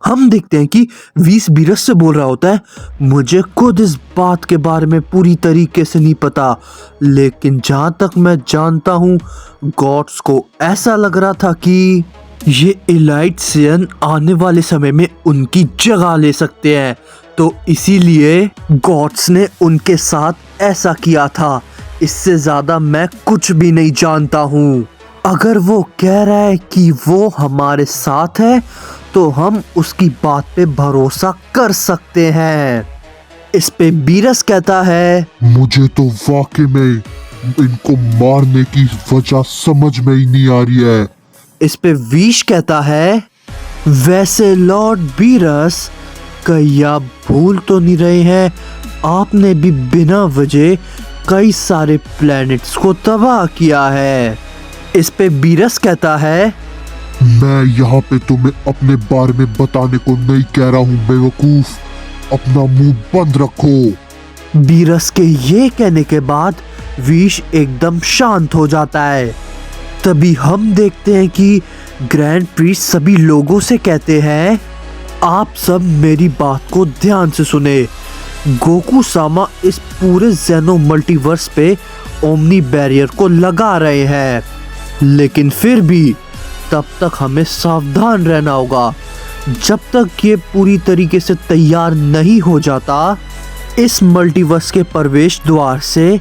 हम देखते हैं कि वीस बीरस से बोल रहा होता है, मुझे खुद इस बात के बारे में पूरी तरीके से नहीं पता, लेकिन जहां तक मैं जानता हूं गॉड्स को ऐसा लग रहा था कि ये एलाइट सेयन आने वाले समय में उनकी जगह ले सकते हैं, तो इसीलिए गॉड्स ने उनके साथ ऐसा किया था। इससे ज्यादा मैं कुछ भी नहीं जानता हूँ। अगर वो कह रहा है कि वो हमारे साथ है तो हम उसकी बात पे भरोसा कर सकते हैं। इस पे बीरस कहता है, मुझे तो वाकई में इनको मारने की वजह समझ में ही नहीं आ रही है। इस पे वीश कहता है, वैसे लॉर्ड बीरस कहीं आप भूल तो नहीं रहे हैं, आपने भी बिना वजह कई सारे प्लैनेट्स को तबाह किया है। इस पे बीरस कहता है, मैं यहाँ पे तुम्हें अपने बारे में बताने को नहीं कह रहा हूँ बेवकूफ, अपना मुंह बंद रखो। बीरस के ये कहने के बाद वीश एकदम शांत हो जाता है। तभी हम देखते हैं कि ग्रैंड प्रीस्ट सभी लोगों से कहते हैं, आप सब मेरी बात को ध्यान से सुने। गोकू सामा इस पूरे ज़ेनो मल्टीवर्स पे ओमनी बैरियर को लगा रहे हैं, लेकिन फिर भी तब तक हमें सावधान रहना होगा। जब तक ये पूरी तरीके से तैयार नहीं हो जाता, इस मल्टीवर्स के प्रवेश द्वार से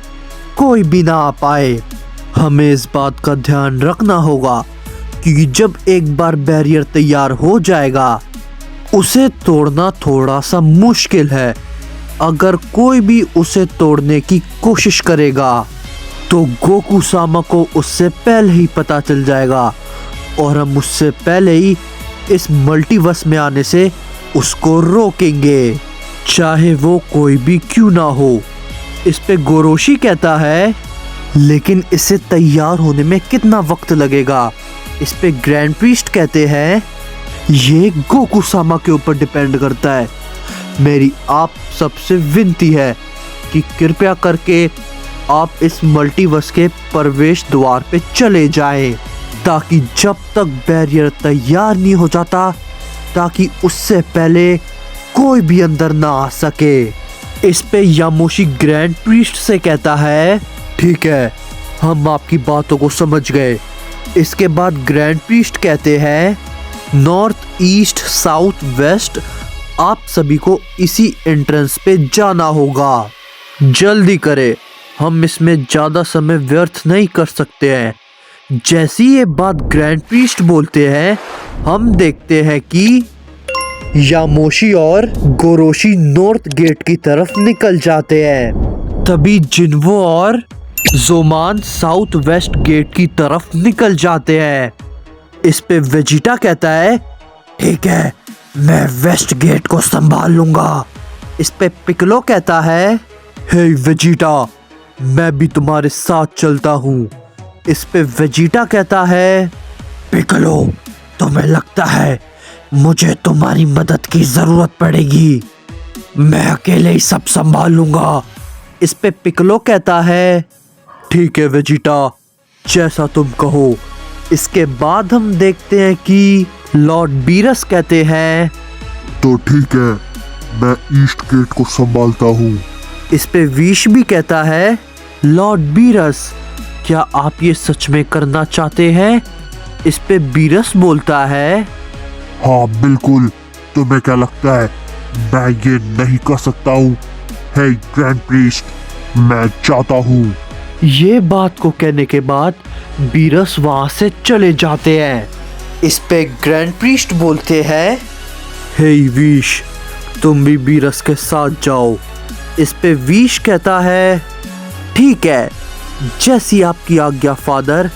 कोई भी ना आ पाए। हमें इस बात का ध्यान रखना होगा क्योंकि जब एक बार बैरियर तैयार हो जाएगा उसे तोड़ना थोड़ा सा मुश्किल है। अगर कोई भी उसे तोड़ने की कोशिश करेगा तो गोकू सामा को उससे पहले ही पता चल जाएगा और हम उससे पहले ही इस मल्टीवर्स में आने से उसको रोकेंगे, चाहे वो कोई भी क्यों ना हो। इस पे गोरोशी कहता है, लेकिन इसे तैयार होने में कितना वक्त लगेगा। इस पे ग्रैंड प्रीस्ट कहते हैं, ये गोकू सामा के ऊपर डिपेंड करता है। मेरी आप सबसे विनती है कि कृपया करके आप इस मल्टीवर्स के प्रवेश द्वार पे चले जाएं, ताकि जब तक बैरियर तैयार नहीं हो जाता, ताकि उससे पहले कोई भी अंदर ना आ सके। इस पे यामोशी ग्रैंड प्रीस्ट से कहता है, ठीक है, हम आपकी बातों को समझ गए। इसके बाद ग्रैंड प्रीस्ट कहते हैं, नॉर्थ ईस्ट साउथ वेस्ट आप सभी को इसी एंट्रेंस पे जाना होगा। जल्दी करें, हम इसमें ज्यादा समय व्यर्थ नहीं कर सकते हैं। जैसी ये बात ग्रैंड प्रीस्ट बोलते हैं, हम देखते हैं कि यामोशी और गोरोशी नॉर्थ गेट की तरफ निकल जाते हैं। तभी जिन्वो और जोमान साउथ वेस्ट गेट की तरफ निकल जाते हैं। इस पे वेजिटा कहता है, ठीक है, मैं वेस्ट गेट को संभाल लूंगा। इस पे पिकलो कहता है, हे वेजिटा, मैं भी तुम्हारे साथ चलता हूँ। इस पे वेजिटा कहता है, पिकलो, तुम्हें लगता है मुझे तुम्हारी मदद की जरूरत पड़ेगी? मैं अकेले ही सब संभाल लूंगा। इस पे पिकलो कहता है, ठीक है वेजिटा, जैसा तुम कहो। इसके बाद हम देखते हैं कि लॉर्ड बीरस कहते हैं, तो ठीक है, मैं ईस्ट गेट को संभालता हूँ। इस पे वीश भी कहता है, लॉर्ड बीरस, क्या आप ये सच में करना चाहते हैं? इस पे बीरस बोलता है, हाँ बिल्कुल, तुम्हें क्या लगता है मैं ये नहीं कर सकता हूँ? हे ग्रैंड प्रीस्ट, मैं चाहता हूँ। ये बात को कहने के बाद बीरस वहां से चले जाते हैं। इस पे ग्रैंड प्रीस्ट बोलते हैं, हे वीश, तुम भी बीरस के साथ जाओ। इस पे वीश कहता है, ठीक है, जैसी आपकी आज्ञा फादर।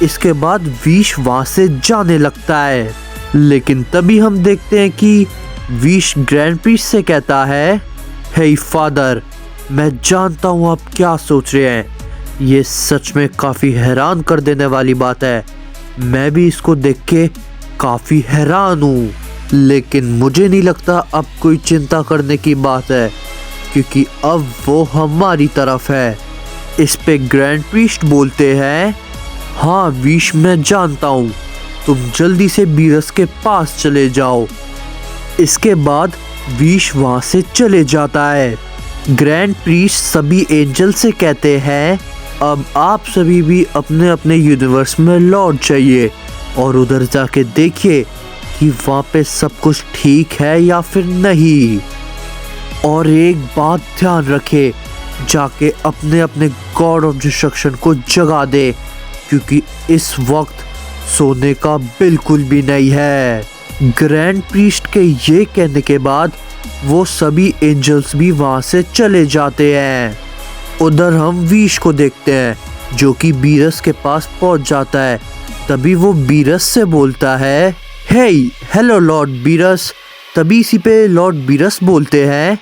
इसके बाद वीश वहां से जाने लगता है, लेकिन तभी हम देखते हैं कि वीश ग्रैंड प्रीस्ट से कहता है, हे फादर, मैं जानता हूँ आप क्या सोच रहे हैं। ये सच में काफ़ी हैरान कर देने वाली बात है। मैं भी इसको देख के काफ़ी हैरान हूँ, लेकिन मुझे नहीं लगता अब कोई चिंता करने की बात है, क्योंकि अब वो हमारी तरफ है। इस पे ग्रैंड प्रीस्ट बोलते हैं, हाँ वीश, मैं जानता हूँ, तुम जल्दी से बीरस के पास चले जाओ। इसके बाद विश वहां से चले जाता है। ग्रैंड प्रीस्ट सभी एंजल से कहते हैं अब आप सभी भी अपने अपने यूनिवर्स में लौट जाइए और उधर जाके देखिए कि वहाँ पे सब कुछ ठीक है या फिर नहीं। और एक बात ध्यान रखे, जाके अपने अपने गॉड ऑफ डिस्ट्रक्शन को जगा दे, क्योंकि इस वक्त सोने का बिल्कुल भी नहीं है। ग्रैंड प्रीस्ट के ये कहने के बाद वो सभी एंजल्स भी वहां से चले जाते हैं। उधर हम विश को देखते हैं जो कि बीरस के पास पहुंच जाता है। तभी वो बीरस से बोलता है, हे हेलो लॉर्ड बीरस। तभी इसी पे लॉर्ड बीरस बोलते हैं,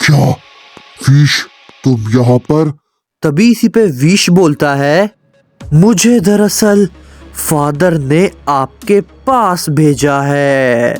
क्या विश तुम यहाँ पर? तभी इसी पे विश बोलता है, मुझे दरअसल फादर ने आपके पास भेजा है।